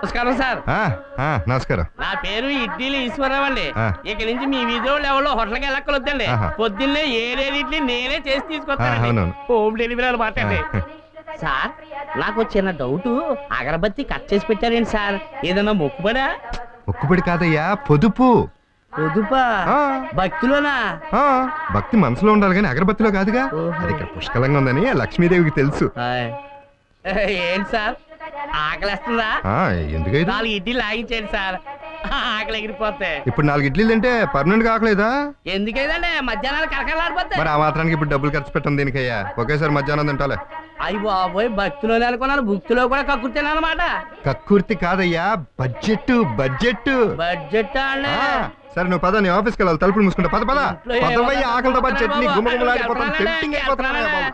నమస్కారం సార్. నమస్కారం. నా పేరు ఇడ్లీలు ఈశ్వరరావు అండి. ఇక నుంచి మీ వీధిలో ఎవరో హోటల్కి వెళ్ళక్కలొద్దండి. పొద్దున్నే ఏడేడు ఇడ్లీ నేనే చేసి తీసుకొస్తాను. హోమ్ డెలివరీ అనమాట అండి. సార్ నాకు చిన్న డౌట్, అగరబత్తి కట్ చేసి పెట్టారేంటి సార్? ఏదన్నా మొక్కుబడా? మొక్కుబడి కాదయ్యా, పొదుపు. పొదుపా? భక్తిలోనా? భక్తి మనసులో ఉండాలి కానీ అగరబత్తిలో కాదుగా. అది ఇక్కడ పుష్కలంగా ఉందని లక్ష్మీదేవికి తెలుసు. ఏంటి సార్ ఆకలిస్తుందా? ఎందుకైతే 4 ఇడ్లీలు లాగించండి సార్, ఆకలి ఎగిరిపోతే. ఇప్పుడు 4 ఇడ్లీలు తింటే పర్మనెంట్ కాకలేదా? ఎందుకైందండి మధ్యాహ్నాలు కరకలాడిపోతే. మరి ఆ మాత్రానికి ఇప్పుడు డబ్బులు ఖర్చు పెట్టం దీనికయ్యా. ఒకేసారి మధ్యాహ్నం తింటాలే. అయ్యి బాబోయ్, భక్తిలోనే అనుకున్నాను, భక్తిలో కూడా కక్కుర్తినా అనమాట. కక్కుర్తి కాదయ్యా, బడ్జెట్ బడ్జెట్ బడ్జెట్ అండి. సరే నువ్వు పద, నీ ఆఫీస్కి వెళ్ళాలి. తలుపులు మూసుకుంటా. పద పద పదవయ్య, ఆకలితో పాటు చట్నీ గుమ్మగుమ్మలాడిపోతాను. టెంప్టింగ్ అయిపోతున్నా బాబు.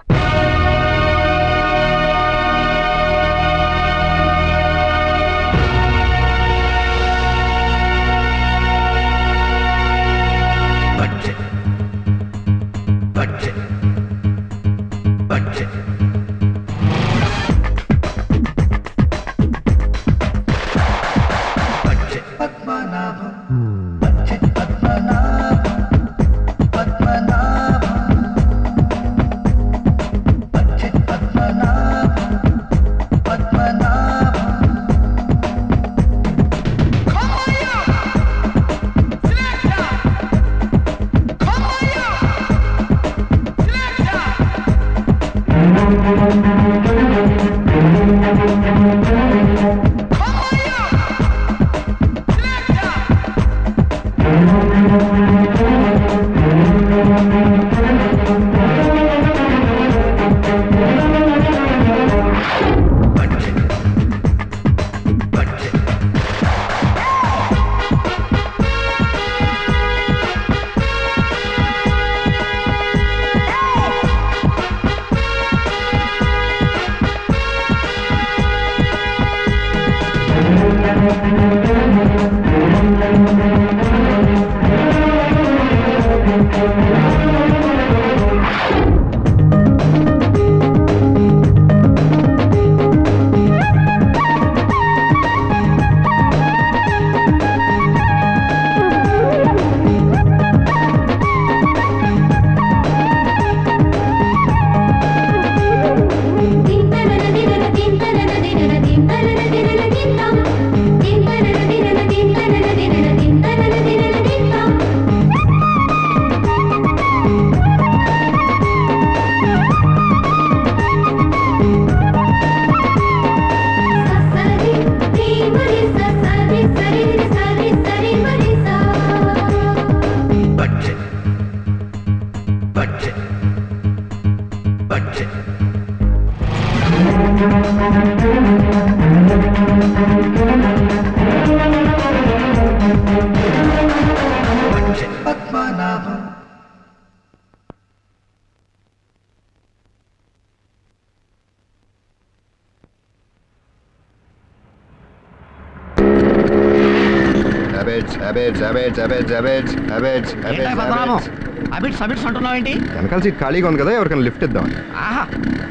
వెనకాల సీట్ ఖాళీగా ఉంది కదా, ఎవరికైనా లిఫ్ట్ ఇద్దాం.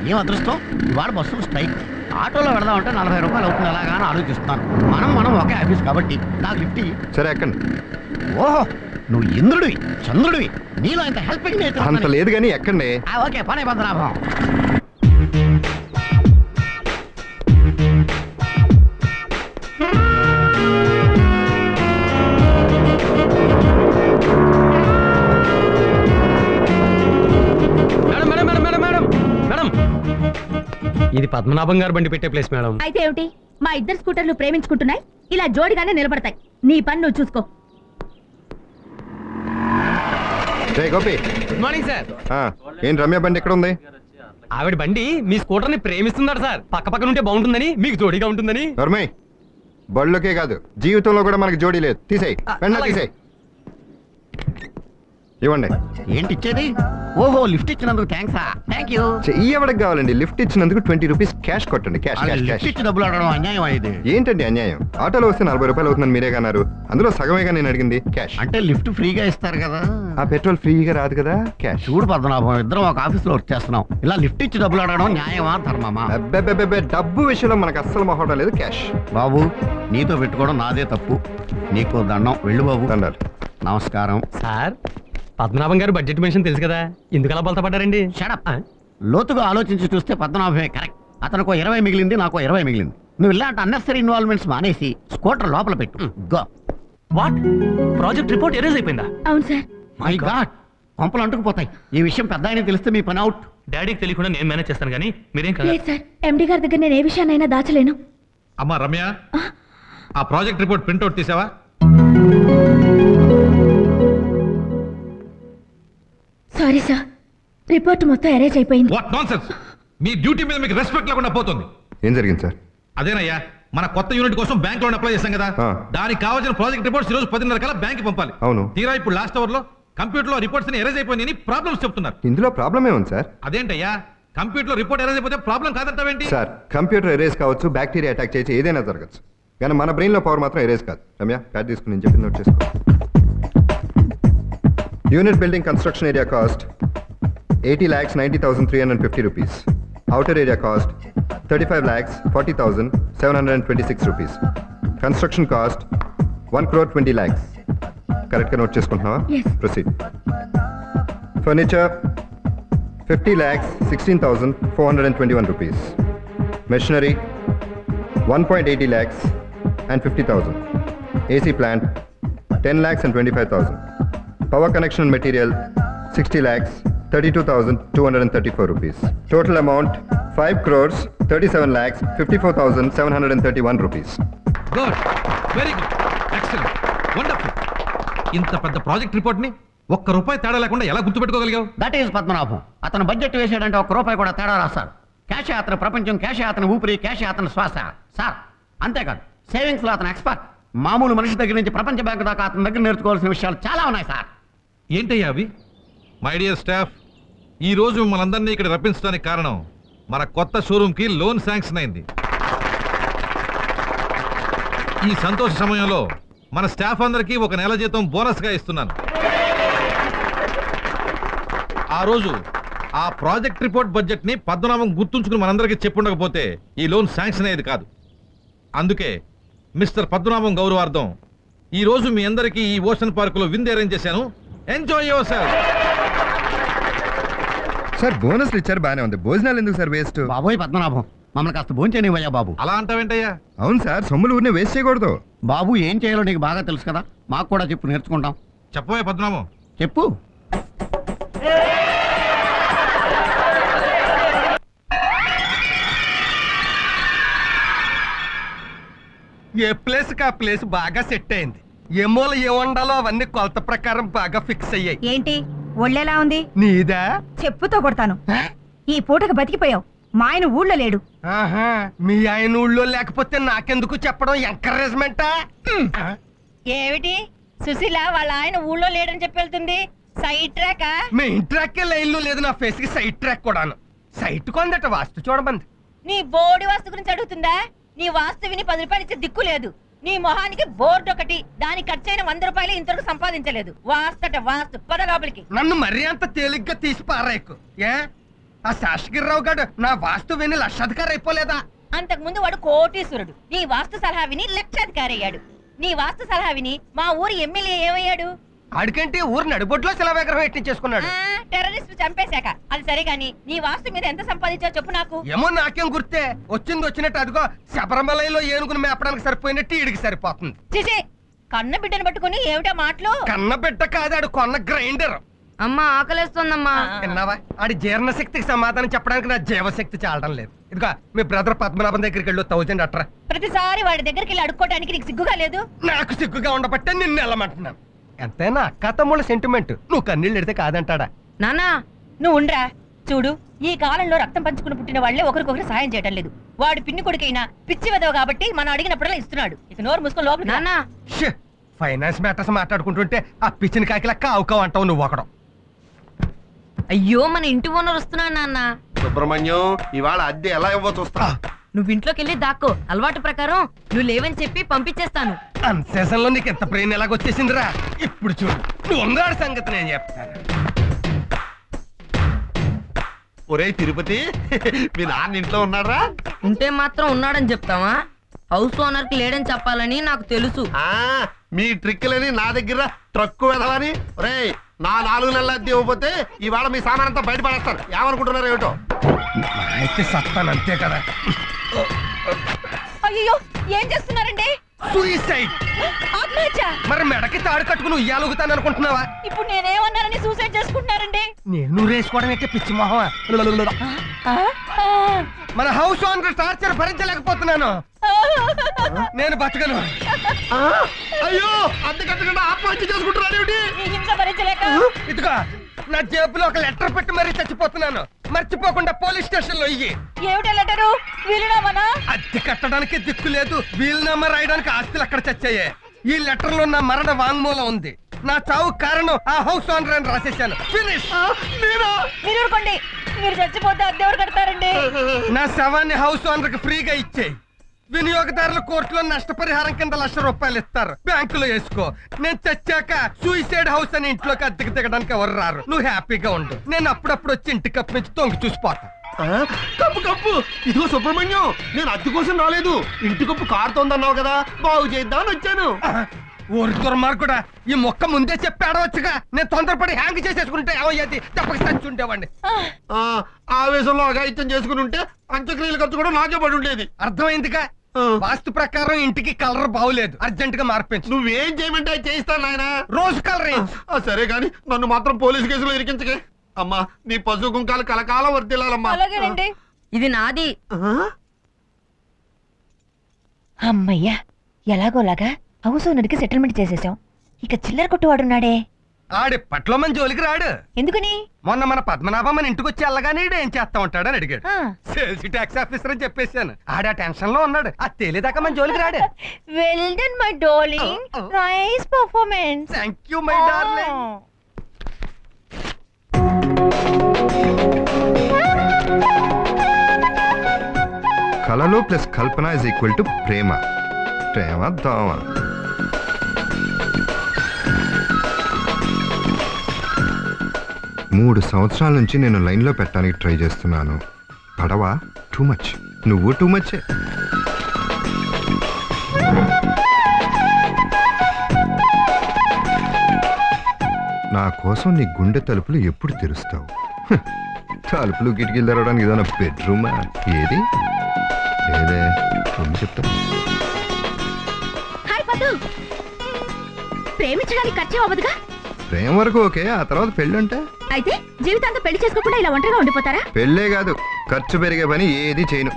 ఏం అదృష్టం, ఇవాళ బస్సులు స్ట్రైక్. ఆటోలో వెళదామంటే 40 రూపాయలు అవుతుంది ఎలాగా అని ఆలోచిస్తున్నాను. మనం ఒకే ఆఫీస్ కాబట్టి నాకు లిఫ్ట్. సరే ఎక్కండి. ఓహో, నువ్వు ఇంద్రుడివి చంద్రుడివి, నీలో ఇంత హెల్పింగ్ అంత లేదు కానీ ఎక్కండి. ఓకే, పని పద్మనాభం. ఇది పద్మనాభం గారు బండి పెట్టే ప్లేస్ మేడం. అయితే ఏమిటి, మా ఇద్దరు స్కూటర్లు ప్రేమించుకుంటున్నాయి, ఇలా జోడిగానే నిలబడతాయి. నీ పని నువ్వు చూసుకో. Gopi, good morning sir. ఏం రమ్య బండి ఎక్కడ ఉంది? ఆవిడ బండి మీ స్కూటర్ ని ప్రేమిస్తున్నాడు సార్. పక్క పక్కన ఉంటే బాగుంటుందని, మీకు జోడీగా ఉంటుందని. బళ్ళకే కాదు జీవితంలో కూడా మనకి జోడీ లేదు. తీసేయి, వెంటనే తీసేయి. ఇవ్వండి. ఏంటి ఇచ్చేది? ఓహో, లిఫ్ట్ ఇచ్చినందుకు థ్యాంక్సా? Thank you. చెయ్యి ఎవరికి కావాలండి? లిఫ్ట్ ఇచ్చినందుకు 20 రూపీస్ క్యాష్ కొట్టండి. Cash cash lift cash. ఇచ్చి డబ్బులు అడగడం అన్యాయం ఇది. ఏంటండి అన్యాయం? ఆటోలో వస్తే 40 రూపాయలు అవుతుందని మీరే కన్నారు. అందులో సగమేగా నేను అడిగింది. క్యాష్. అంటే లిఫ్ట్ ఫ్రీగా ఇస్తారు కదా. ఆ పెట్రోల్ ఫ్రీగా రాదు కదా. క్యాష్. చూడు పద్మనాభం, ఇద్దరం ఒక ఆఫీస్ లో వర్క్ చేస్తున్నాం. ఇలా లిఫ్ట్ ఇచ్చి డబ్బులు అడగడం న్యాయమా ధర్మమా? అబ్బే డబ్బు విషయంలో మనకు అస్సలు మొహటం లేదు. క్యాష్. బాబు, నీతో పెట్టుకోవడం నాదే తప్పు. నీకు దండం. వెళ్ళు బాబు. దండాలు. నమస్కారం సార్, పద్మనాభం గారు బడ్జెట్ మెన్షన్ తెలుసు కదా, ఎందుకు అలా బలత పడ్డారండి? షడప్. లోతుగా ఆలోచించి చూస్తే పద్మనాభమే కరెక్ట్. అతనికి 20 మిగిలింది, నాకు 20 మిగిలింది. నువ్వు ఇలాంటి అన్నెసరీ ఇన్వాల్వ్మెంట్స్ మానేసి స్కూటర్ లోపల పెట్టు. Go. What? Project report erase అయిపోయిందా? అవును సార్. మై గాడ్, పంపలు అంటుకుపోతాయి. ఈ విషయం పెద్ద ఆయన తెలిస్తే మీ పని అవుట్. డాడీకి తెలియకుండా నేను మేనేజ్ చేస్తాను, కానీ మీరేం కదా. లేదు సార్, ఎండి గారి దగ్గర నేను ఏ విషయాన్నైనా దాచలేను. అమ్మా రమ్య, ఆ ప్రాజెక్ట్ రిపోర్ట్ ప్రింట్అవుట్ తీసావా? సారీ సార్, రిపోర్ట్ మొత్తం అరేంజ్ అయిపోయింది. What nonsense! మీ డ్యూటీ మీద మీకు రెస్పెక్ట్ లేకుండా పోతుంది. ఏం జరిగింది సార్? అదేనయ్యా, మన కొత్త యూనిట్ కోసం బ్యాంక్ లోన్ అప్లై చేశాం కదా, దానికి కావాల్సిన ప్రాజెక్ట్ రిపోర్ట్స్ ఈ రోజు 10:30 కల్లా బ్యాంక్ పంపాలి. అవును. తీరా ఇప్పుడు లాస్ట్ అవర్ లో కంప్యూటర్ లో రిపోర్ట్స్ ఎరేజ్ అయిపోయినాయి ప్రాబ్లమ్స్ చెప్తున్నారు. ఇందులో ప్రాబ్లం ఏముంది సార్? అదేంటయ్యా, కంప్యూటర్ లో రిపోర్ట్ ఎరేజ్ అయిపోతే ప్రాబ్లం కాదంటావేంటి? సార్, కంప్యూటర్ ఎరేజ్ కావచ్చు, బ్యాక్టీరియా అటాక్ చేసి ఏదైనా జరగచ్చు, కానీ మన బ్రెయిన్ లో పవర్ మాత్రం ఎరేజ్ కాదు. రమ్య, ప్యాడ్ తీసుకుని నేను చెప్పి నోట్ చేసుకో. Unit building construction area cost 80,90,350 rupees. Outer area cost 35,40,726 rupees. Construction cost 1,20 lakhs. Correct గా note చేసుకుంటున్నావా? Yes. Proceed. Furniture 50,16,421 rupees. Machinery 1.80 lakhs and 50,000. AC plant 10 lakhs and 25,000. Power connection and material 60 lakhs 32,234 rupees. Total amount 5 crores 37 lakhs 54,731 rupees. Good, very good, excellent, wonderful. ఇంత పెద్ద project report ని ఒక్క రూపాయి తేడా లేకుండా ఎలా గుర్తుపెట్టుకోగలిగావు? That is Padmanabham. అతను budget వేసాడంటే 1 రూపాయి కూడా తేడా రాస్తాడు. క్యాష్ అతని ప్రపంచం, క్యాష్ అతని ఊపిరి, క్యాష్ అతని శ్వాస. సార్, అంతేకాదు, సేవింగ్స్ లో అతను ఎక్స్పర్ట్. మామూలు మనిషి దగ్గర నుంచి ప్రపంచ బ్యాంకు దాకా అతని దగ్గర నేర్చుకోవాల్సిన విషయాలు చాలా ఉన్నాయి సార్. ఏంటయ్యా అవి? మై డియర్ స్టాఫ్, ఈ రోజు మిమ్మల్ని అందరినీ ఇక్కడ రప్పించడానికి కారణం మన కొత్త షోరూమ్ కి లోన్ శాంక్షన్ అయింది. ఈ సంతోష సమయంలో మన స్టాఫ్ అందరికీ 1 నెల జీతం బోనస్ గా ఇస్తున్నాను. ఆ రోజు ఆ ప్రాజెక్ట్ రిపోర్ట్ బడ్జెట్ ని పద్మనాభం గుర్తుంచుకుని మనందరికీ చెప్పుండకపోతే ఈ లోన్ శాంక్షన్ అయ్యేది కాదు. అందుకే మిస్టర్ పద్మనాభం గౌరవార్థం ఈ రోజు మీ అందరికీ ఈ ఓషన్ పార్క్ లో విందు అరేంజ్ చేశాను. Enjoy your self. సార్, బోనస్లు ఇచ్చారు, బానే ఉంది. భోజనాలు ఎందుకు సార్ వేస్ట్? బాబోయ్ పద్మనాభం, మమ్మల్ని కాస్త భోంచేనివయ్యా బాబు. అలా అంటావేంటయ్యా? అవును సార్, సొమ్ములు ఊరిని వేస్ట్ చేయకూడదు. బాబు, ఏం చేయాలో నీకు బాగా తెలుసు కదా, మాకు కూడా చెప్పు, నేర్చుకుంటాం. చెప్పవే పద్మనాభం. చెప్పు. ఏ ప్లేస్ కా ప్లేస్ బాగా సెట్ అయింది. ఏ మూల ఏ వండాలో అవన్నీ కొలత ప్రకారం బాగా ఫిక్స్ అయ్యాయి. ఏంటి ఒళ్ళెలా ఉంది? నీదా? చెప్పుతో కొడతాను. ఈ పూటకు బతికిపోయావు. మా ఆయన ఊళ్ళో లేడు. ఆహా, మీ ఆయన ఊళ్ళో లేకపోతే నాకెందుకు చెప్పడం? ఎంకరేజ్మెంటా? ఏమిటి సుశీల వాళ్ళ ఆయన ఊళ్ళో లేడని చెప్పి వెళ్తుంది? Side track? Main track line లో లేదు, నా ఫేస్ కి సైడ్ ట్రాక్ కూడాను. సైట్ కొందట వాస్తు చూడమంది. నీ బోర్డు వాస్తు గురించి అడుగుతుందా? నీ వాస్తు విని 10 రూపాయలు ఇచ్చే దిక్కు లేదు. నీ మొహానికి బోర్డు ఒకటి, దానికి ఖర్చైన 100 రూపాయలు ఇంతవరకు సంపాదించలేదు. వాస్తట వాస్తు, పద లోపలికి. నన్ను మరీ అంత తేలిగ్గా తీసి పారాయకు. ఏ ఆ శాసగిరిరావు గారు నా వాస్తు విని లక్షాధికారి అయిపోలేదా? అంతకు ముందు వాడు కోటీశ్వరుడు. నీ వాస్తు సలహా విని లక్షాధికారి అయ్యాడు. నీ వాస్తు సలహా విని మా ఊరి ఎమ్మెల్యే ఏమయ్యాడు? ఆడికంటే ఊరు నడిబొడ్లో శిలా విగ్రహం ఎట్టించేసుకున్నాడు. టెర్రరిస్ట్ చంపేశాక. అది సరే గాని నీ వాస్తు మీద ఎంత సంపాదించావు చెప్పు నాకు. ఏమో నాకేం గుర్తే, వచ్చింది వచ్చినట్టు అదిగో శబరిమలలో ఏనుగును మేపడానికి సరిపోయినట్టు ఈడికి సరిపోతుంది. చిచి, కన్న బిడ్డను పట్టుకుని ఏమిటా మాటలు? కన్న బిడ్డ కాదాడు, కొన్న గ్రైండర్. అమ్మా ఆకలేస్తోందమ్మా. విన్నావా? ఆడి జీర్ణశక్తికి సమాధానం చెప్పడానికి నా జీవశక్తి చాలడం లేదు. ఇదిగో మీ బ్రదర్ పద్మనాభం దగ్గరికి వెళ్ళు, 1000 అట్రా. ప్రతిసారి వాడి దగ్గరికి వెళ్ళి అడుక్కోవడానికి నీకు సిగ్గుగా లేదు? నాకు సిగ్గుగా ఉండబట్టే నిన్ను వెళ్ళమంటున్నాను. ఎంతైనా అక్క తమ్ముళ్ళ సెంటిమెంట్, నువ్వు కన్నీళ్ళు ఎడితే కాదంటాడా? నానా నువ్వు ఉండ్రా. చూడు, ఈ కాలంలో రక్తం పంచుకుని పుట్టిన వాళ్లే ఒకరికొకరు సాయం చేయడం లేదు. వాడు పిన్ని కొడుకైనా పిచ్చి వెదవ కాబట్టి మనం అడిగినప్పుడల్లా ఇస్తున్నాడు. ఇక నోరు మూసుకొని లోపల. నానా ఫైనాన్స్ మ్యాటర్స్ మాట్లాడుకుంటుంటే ఆ పిచ్చిన కాకిలా కావుకావు అంటావు నువ్వు ఒకడు. అయ్యో మన ఇంటి ఓనర్ వస్తున్నాడు నాన్న. సుబ్రహ్మణ్యం ఇవాళ అద్దె ఎలా ఇవ్వ చూస్తా. నువ్వు ఇంట్లోకి వెళ్ళి దాక్కో. అలవాటు ప్రకారం నువ్వు లేవని చెప్పి పంపించేస్తాను. అన్సీజన్ లో నీకు ఎంత బ్రెయిన్ ఎలాగొచ్చేసిందిరా. ఇప్పుడు చూడు నువ్వు ఉన్నాడు సంగతి నేను చెప్తాను. ఒరే తిరుపతి, మీ నాన్న ఇంట్లో ఉన్నారా? ఉంటే మాత్రం ఉన్నాడని చెప్తావా? హౌస్ ఓనర్ కి లేడని చెప్పాలని నాకు తెలుసు. మీ ట్రిక్లని నా దగ్గర ట్రక్కు వెదవని. ఒరే నా 4 నెలల అద్దె ఇవ్వకపోతే ఇవాళ మీ సామాన్ అంతా బయటపడేస్తాను. ఏమనుకుంటున్నారు ఏమిటో? అయితే సత్తాను అంతే కదా. అయ్యో ఏం చేస్తున్నారండి? సూసైడ్. మరి మెడకి తాడు కట్టుకుని ఉయ్యాలుగుతాను అనుకుంటున్నావా? ఇప్పుడు నేనేమన్నానని సూసైడ్ చేసుకుంటున్నారండి? నేను రేసుకోవడం అయితే పిచ్చి మొహమా? మన హౌస్ ఓనర్ టార్చర్ భరించలేకపోతున్నాను. నేను బతకను. అయ్యో అద్దె కట్టకుండా ఆత్మహత్య చేసుకుంటున్నాడు ఏమిటి? ఇదిగో నా జేబులో ఒక లెటర్ పెట్టి మరీ చచ్చిపోతున్నాను. మర్చిపోకుండా పోలీస్ స్టేషన్ లో ఇయ్యి. ఏమిటా లెటరు? వీలునామానా? అద్దె కట్టడానికి దిక్కు లేదు, వీలునామా రాయడానికి ఆస్తులు అక్కడ చచ్చాయి. ఈ లెటర్ లో నా మరణ వాంగ్మూలం ఉంది. నా చావు కారణం ఆ హౌస్ ఓనర్ అని రాసేశాను. ఫినిష్. మీరు ఊరుకోండి. మీరు చచ్చిపోతే అద్దె ఎవరు కడతారండి? నా శవాన్ని హౌస్ ఓనర్ కి ఫ్రీగా ఇచ్చేయి. వినియోగదారుల కోర్టులో నష్టపరిహారం కింద ₹1,00,000 ఇస్తారు. బ్యాంకులో వేసుకో. నేను చచ్చాక సూసైడ్ హౌస్ అని ఇంట్లోకి అద్దెకి దిగడానికి ఎవరు రారు. నువ్వు హ్యాపీగా ఉండు. నేను అప్పుడప్పుడు వచ్చి ఇంటి కప్పు నుంచి తొంగి చూసిపోతా. Cup cup. ఇదిగో సుబ్రహ్మణ్యం, నేను అద్దె కోసం రాలేదు. ఇంటి కప్పు కారుతోందన్నావు కదా, బాగు చేద్దామని వచ్చాను. ఊరి దుర్మార్గుడా, ఈ మొక్క ముందే చెప్పి ఆడవచ్చుగా. నేను తొందరపడి హ్యాంగ్ చేసేసుకుంటే ఏమయ్యేది? తప్పక చచ్చుండేవాడిని. ఆవేశంలో అఘాయిత్యం చేసుకుని ఉంటే అంత్యక్రియల ఖర్చు కూడా నాకే పడి ఉండేది. అర్థమైందిగా. వాస్తు ప్రకారం ఇంటికి కలర్ బాగులేదు, అర్జెంట్ గా మార్పించు. నువ్వేం చేయమంటే అది చేయిస్తాను నాయన. రోజు కలర్. సరే గాని నన్ను మాత్రం పోలీసు కేసులో ఇరికించకే. అమ్మా నీ పశు కుంకాలు కలకాలం వర్దిల్లాలమ్మా. ఇది నాది. అమ్మయ్యా, ఎలాగోలాగా హౌస్ ఓనర్ కి సెటిల్మెంట్ చేసేసాం. ఇక చిల్లర కొట్టువాడున్నాడే, ఆడి పట్ల మన జోలికి రాడు. ఎందుకని? మొన్న మన పద్మనాభం మన ఇంటికి వచ్చి వెళ్ళగానే ఏం చేస్తా ఉంటాడని అడిగాడు. సేల్స్ ట్యాక్స్ ఆఫీసర్ అని చెప్పేశాను. ఆడ టెన్షన్ లో ఉన్నాడు. అది తేలేదాకా మన జోలికి రాడు. Well done my darling. Nice performance. Thank you my darling. కళలు ప్లస్ కల్పన ఇస్ ఈక్వల్ టు ప్రేమ. ప్రేమ దోమ. మూడు సంవత్సరాల నుంచి నేను లైన్లో పెట్టడానికి ట్రై చేస్తున్నాను. పడవ టూ మచ్, నువ్వు టూ మచ్చే. నా కోసం నీ గుండె తలుపులు ఎప్పుడు తెరుస్తావు? తలుపులు కిటికీలు తెరవడానికి ఏదైనా బెడ్రూమా? ఏది లేదే, చెప్తా. ప్రేమించడానికి ఖర్చు అవ్వదుగా. ప్రేమ వరకు ఓకే, ఆ తర్వాత పెళ్లి అంటే అయితే జీవితాంతం పెళ్లి చేసుకోకుండా ఇలా ఒంటరిగా ఉండిపోతారా? పెళ్ళే కాదు, ఖర్చు పెరిగే పని ఏది చేయను.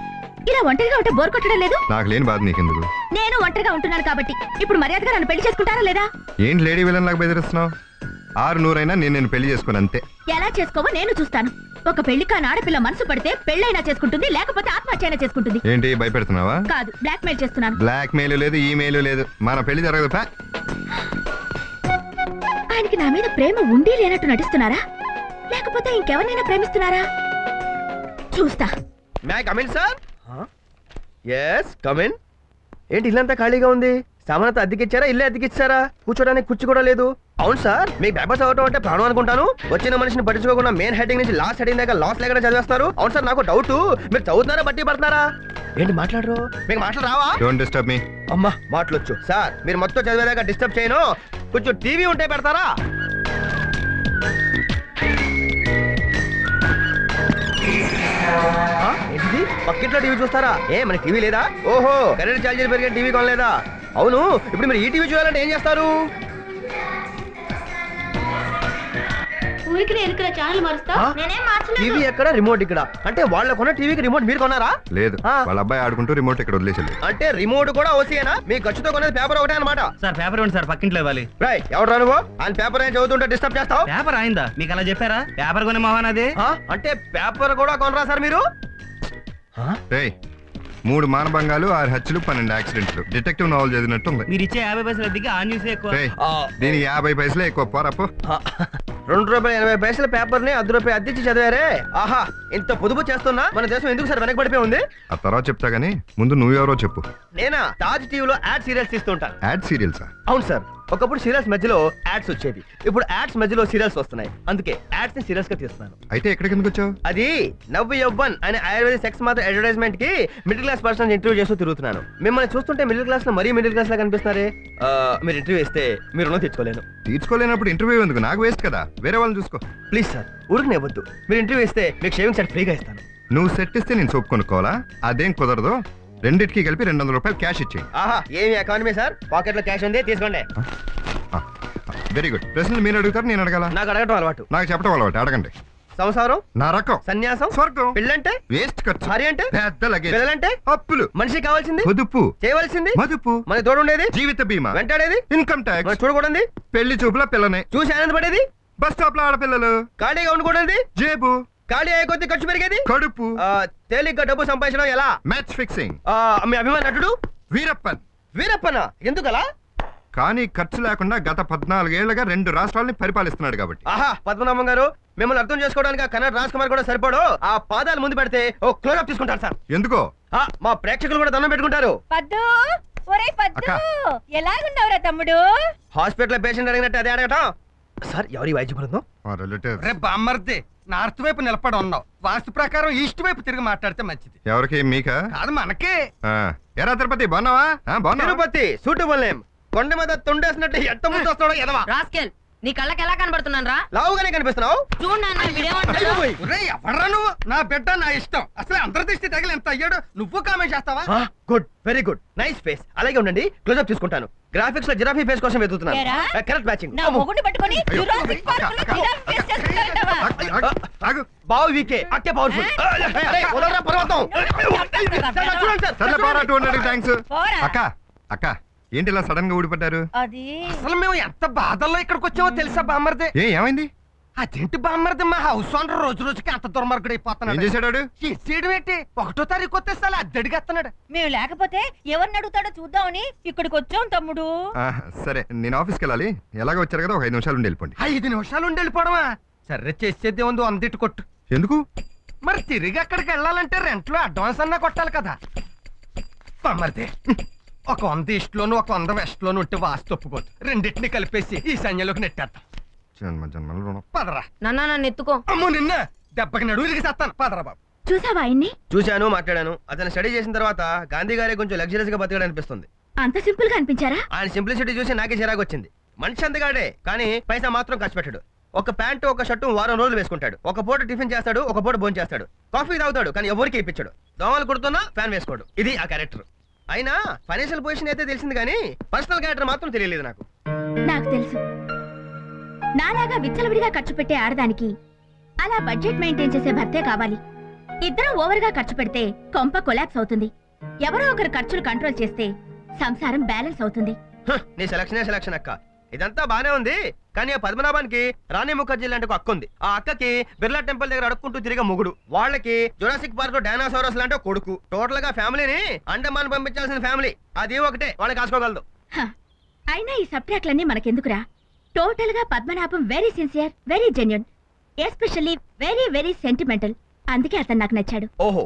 ఇలా ఒంటరిగా ఉంటే బోర్ కొట్టడం లేదు? నాకు లేని బాధ నీకెందుకు? నేను ఒంటరిగా ఉంటున్నాను కాబట్టి ఇప్పుడు మర్యాదగా నన్ను పెళ్లి చేసుకుంటారా లేదా? ఏంటి లేడీ విలన్ లాగా బెదిరిస్తున్నావు? 600 నేను పెళ్లి చేసుకోను అంతే. ఎలా చేసుకోవో నేను చూస్తాను. ఒక పెళ్లి కాని ఆడపిల్ల మనసు పడితే పెళ్ళైనా చేసుకుంటుంది, లేకపోతే ఆత్మహత్య చేసుకుంటుంది. ఏంటి భయపెడుతున్నావా? కాదు, బ్లాక్ మెయిల్ చేస్తున్నాను. బ్లాక్ మెయిల్ లేదు, ఈమెయిల్ లేదు, మన పెళ్లి జరగదు. ఆయనకి నా మీద ప్రేమ ఉండి లేనట్టు నటిస్తున్నారా, లేకపోతే ఇంకెవరినైనా ప్రేమిస్తున్నారా? చూస్తా. May come in sir? yes come in. ఏంటి ఇల్లంతా ఖాళీగా ఉంది? సామానంతా అద్దెకిచ్చారా? ఇల్లే అద్దెకిచ్చారా? కూర్చోడానికి కుర్చీ కూడా లేదు. అవును సార్, మీకు పేపర్స్ అవటం అంటే ప్రాణం అనుకుంటాను. వచ్చిన మనిషిని పట్టించుకోకుండా మెయిన్ హెడ్డింగ్ నుంచి లాస్ట్ హెడ్డింగ్ దాకా లాస్ లేకుండా చదివేస్తున్నారు. అవును సార్, నాకు డౌట్, మీరు చదువుతున్నారా బట్టి పడుతున్నారా? ఏంటి మాట్లాడరు? మీకు మాటలు రావా? Don't disturb me. అమ్మా మాటలొచ్చు సార్. మీరు మొత్తం చదివేదాకా డిస్టర్బ్ చేయను. కొంచెం టీవీ ఉంటే పెడతారా? ఏంటిది, పక్కింట్లో టీవీ చూస్తారా? ఏ మన టీవీ లేదా? ఓహో, కరెంట్ ఛార్జీలు పెరిగే టీవీ కొనలేదా? అవును, ఇప్పుడు మీరు ఈ టీవీ చూడాలంటే ఏం చేస్తారు? టీవీ ఎక్కడ, రిమోట్ ఇక్కడ. అంటే వాళ్ళ కొన్న టీవీకి రిమోట్ మీరు కొన్నారా? లేదు, వాళ్ళ అబ్బాయి ఆడుకుంటూ రిమోట్ ఇక్కడ వదిలేసలేదు. అంటే రిమోట్ కూడా ఓసీయేనా? మీ ఖర్చుతో కొనేది పేపర్ ఒకటే అనమాట. సార్ పేపర్ ఇవ్వండి సార్, పక్కింట్లో ఇవ్వాలి. రాయ్, ఎవరు నువ్వు? ఆయన పేపర్ ఏం చదువుతుంటే డిస్టర్బ్ చేస్తావు? పేపర్ అయిందా మీకు అలా చెప్పారా? పేపర్ కొనే మహాన్ అది. అంటే పేపర్ కూడా కొనరా సార్ మీరు? 3 మానభంగాలు 6 హత్యలు 12 యాక్సిడెంట్లు డిటెక్టివ్ నావల్ చదివినట్టు ఉంది. మీరు ఇచ్చే 50 పైసలు అద్దెకి ఆ న్యూస్ ఎక్కువ. దీని 50 పైసలే ఎక్కువ పోరాపో. ₹2.80 పేపర్ ని ₹10 అద్దెచ్చి చదివారే. ఆహా, ఇంత పొదుపు చేస్తున్నా మన దేశం ఎందుకు సార్ వెనకబడిపోయి ఉంది? ఆ తర్వాత చెప్తా గానీ ముందు నువ్వెవరో చెప్పు. నేనా తాజ్ టీవీలో యాడ్ సీరియల్స్ తీస్తుంటాను. యాడ్ సీరియల్సా? అవును సార్, ఒకప్పుడు సీరియల్స్ మధ్యలో యాడ్స్ వచ్చేవి, ఇప్పుడు యాడ్స్ మధ్యలో సీరియల్స్ వస్తున్నాయి. అందుకే యాడ్స్ ని సీరియల్స్ గా తీస్తున్నాను. అయితే ఎక్కడికి ఎందుకు వచ్చావు? అది నవ్వు యవ్వన్ అనే ఆయుర్వేద సెక్స్ మాత్రం అడ్వర్టైజ్మెంట్ కి మిడిల్ క్లాస్ పర్సన్ ఇంటర్వ్యూ చేస్తూ తిరుగుతున్నాను. మిమ్మల్ని చూస్తుంటే మిడిల్ క్లాస్ లో మరీ మిడిల్ క్లాస్ లా కనిపిస్తున్నారే. మీరు ఇంటర్వ్యూ ఇస్తే మీరు రుణం తీర్చుకోలేనప్పుడు ఇంటర్వ్యూ ఎందుకు? నాకు వేస్ట్ కదా, వేరే వాళ్ళని చూసుకో. ప్లీజ్ సార్, ఊరికి ఇవ్వద్దు. మీరు ఇంటర్వ్యూ ఇస్తే మీకు షేవింగ్ సెట్ ఫ్రీగా ఇస్తాను. నువ్వు సెట్ ఇస్తే నేను సోప్ కొనుక్కోవాలా? అదేం కుదరదు. రెండింటికి కలిపి ₹200 క్యాష్ ఇచ్చేయి. ఆహా, ఏమి ఎకానమీ సార్, పాకెట్ లో క్యాష్ ఉంది, తీసుకోండి. Very good. ప్రశ్నలు మీరు అడుగుతారు, నేను అడగాల? నాకు అడగటం అలవాటు. నాకు చెప్పడం అలవాటు. అడగండి. సంసారం నరకం, సన్యాసం స్వర్గం, పెళ్ళంటే వేస్ట్ ఖర్చు, భార్య అంటే పెద్ద లగేజ్, పిల్లలంటే అప్పులు, మనిషికి కావాల్సింది పొదుపు, చేయవలసింది మదుపు, మన తోడు ఉండేది జీవిత బీమా, వెంటాడేది ఇన్కమ్ ట్యాక్స్, చూడకూడదు పెళ్లి చూపుల పిల్లనే చూసి ఆనందపడేది, బస్ స్టాప్ లో ఆడపిల్లలు, ఖాళీగా ఉండకూడదు జేబు, ఖాళీ అయ్యే కొద్ది ఖర్చు పెరిగేది, కడుపు, తేలిగ్గా డబ్బు సంపాదించడం ఎలా? Match fixing. మీ అభిమాన నటుడు వీరప్పన్. వీరప్పనా? ఎందుకలా? కానీ ఖర్చు లేకుండా గత 14 ఏళ్లుగా 2 రాష్ట్రాలని పరిపాలిస్తున్నాడు కాబట్టి. ఆహా, పద్మనాభం గారు, మిమ్మల్ని అర్థం చేసుకోవడానికి కన్నడ రాజ్ కుమార్ కూడా సరిపడు. ఆ పాదాలు ముందు పెడితే ఓ క్లోజప్ తీసుకుంటారు సార్. ఎందుకో? మా ప్రేక్షకులు కూడా దండం పెట్టుకుంటారు. పద్దు, ఒరే పద్దు, ఎలాగున్నావురా తమ్ముడు? హాస్పిటల్ పేషెంట్ అడిగినట్టు అదే అడగటం. సార్, ఎవరి వైద్య బృందం? రే బామ్మర్ది, నార్త్ వైపు నిలబడి ఉన్నావు. వాస్తు ప్రకారం ఈస్ట్ వైపు తిరిగి మాట్లాడితే మంచిది. ఎవరికి? మీకా? కాదు, మనకే. ఎరా తిరుపతి, బాగున్నావా? Tirupati suitable name. కొండ మీద తుండేసినట్టు ఎంత ముందు వస్తాడో ఎదవా. రాస్కెల్, నీ కళ్ళకి ఎలా కనబడుతున్నాను రా? లావుగానే కనిపిస్తున్నావు. చూడు నాన్న, వీడేమంటాడు? ఎవరా నువ్వు? నా బిడ్డ నా ఇష్టం. అసలు అంతర్దృష్టి తగిలి ఎంత అయ్యాడు, నువ్వు కామెంట్ చేస్తావా? Good, very good, nice face. అలాగే ఉండండి, క్లోజప్ తీసుకుంటాను. గ్రాఫిక్స్ లో జిరాఫీ ఫేస్ కోసం వెతుకుతున్నాను. Correct matching. నా మొగుడిని పట్టుకొని జురాసిక్ పార్క్ లో జిరాఫీ ఫేస్ చేస్తున్నాడంటావా? బావు వీకే, అక్కే పవర్ఫుల్. వదలరా పర్వతం. అక్క అక్క, ఏంటి ఇలా సడన్ గా ఊడిపడ్డారు? అది అసలు మేము ఎంత బాధల్లో ఇక్కడికి వచ్చామో తెలుసా బామ్మర్ది? ఏమైంది? అదేంటి బామ్మర్ది, మా హౌస్ ఓనర్ రోజు రోజుకి అంత దుర్మార్గుడు అయిపోతున్నాడు. ఏం చేశాడు? చేయడం ఏంటి, 1వ తారీఖు వస్తే అద్దెడిగేస్తున్నాడు. మేము లేకపోతే ఎవరిని అడుగుతాడో చూద్దామని ఇక్కడికి వచ్చాం తమ్ముడు. సరే, నేను ఆఫీస్కి వెళ్ళాలి. ఎలాగో వచ్చారు కదా, ఒక 5 నిమిషాలు ఉండి వెళ్ళిపోండి. 5 నిమిషాలు ఉండి వెళ్ళిపోవడమా? సరే, చేసేది ఉంది, అందిట్టు కొట్టు. ఎందుకు? మరి తిరిగి అక్కడికి వెళ్ళాలంటే రెంట్ లో అడ్వాన్స్ అన్నా కొట్టాలి కదా. బామ్మర్ది, ఒక 100 ఈస్ట్ లోను, ఒక 100 వెస్ట్ లోను ఉంటే వాస్తు ఒప్పుకోదు. రెండింటిని కలిపేసి ఈ సైన్యంలోకి నెట్టేద్దాం. పదరా నాన్న, నన్ను ఎత్తుకో. అమ్మో, నిన్న దెబ్బకి నడువురికి చేస్తాను. పదరా బాబు. చూసావా ఆయన్ని? చూశాను, మాట్లాడాను. అతను స్టడీ చేసిన తర్వాత గాంధీ గారే కొంచెం లగ్జరీస్ గా బతికాడు అనిపిస్తుంది. అంత సింపుల్ గా అనిపించారా? ఆయన సింప్లిసిటీ చూసి నాకే చిరాకు వచ్చింది. మనిషి అంతగాడే, కానీ పైసా మాత్రం ఖర్చు పెట్టాడు. ఒక ప్యాంటు, ఒక షర్టు వారం రోజులు వేసుకుంటాడు. ఒక పూట టిఫిన్ చేస్తాడు, ఒక పూట భోజనం చేస్తాడు. కాఫీ తాగుతాడు, కానీ ఎవరికి ఇప్పించాడు. దోమలు కుడుతున్నా ఫ్యాన్ వేసుకోడు. ఇది ఆ క్యారెక్టర్. అయినా ఫైనాన్షియల్ పొజిషన్ అయితే తెలిసింది, కానీ పర్సనల్ క్యారెక్టర్ మాత్రం తెలియలేదు నాకు. నాకు తెలుసు. నాలాగా విచ్చలవిడిగా ఖర్చు పెట్టే ఆడదానికి అలా బడ్జెట్ మెయింటైన్ చేసే భర్తే కావాలి. ఇద్దరం ఓవర్ గా ఖర్చు పెడితే కొంప కొలాప్స్ అవుతుంది. ఎవరో ఒకరు ఖర్చులు కంట్రోల్ చేస్తే సంసారం బ్యాలెన్స్ అవుతుంది. నీ సెలక్షన్ అక్క. ఇదంతా బానే ఉంది, కానీ ఆ పద్మనాభానికి రాణి ముఖర్జీ లాంటి ఒక అక్క ఉంది. ఆ అక్కకి బిర్లా టెంపుల్ దగ్గర అడుక్కుంటూ తిరిగే మొగుడు. వాళ్ళకి జురాసిక్ పార్క్ లో డైనోసారస్ లాంటి కొడుకు. టోటల్ గా ఫ్యామిలీని అండమాన్ పంపించాల్సిన ఫ్యామిలీ. అది ఒకటే వాళ్ళకి కాసుకోగలదు. అయినా ఈ సబ్ట్రాక్లన్నీ మనకెందుకురా? టోటల్ గా Padmanabham very sincere, very genuine, especially very very sentimental. అందుకే అతను నాకు నచ్చాడు. ఓహో,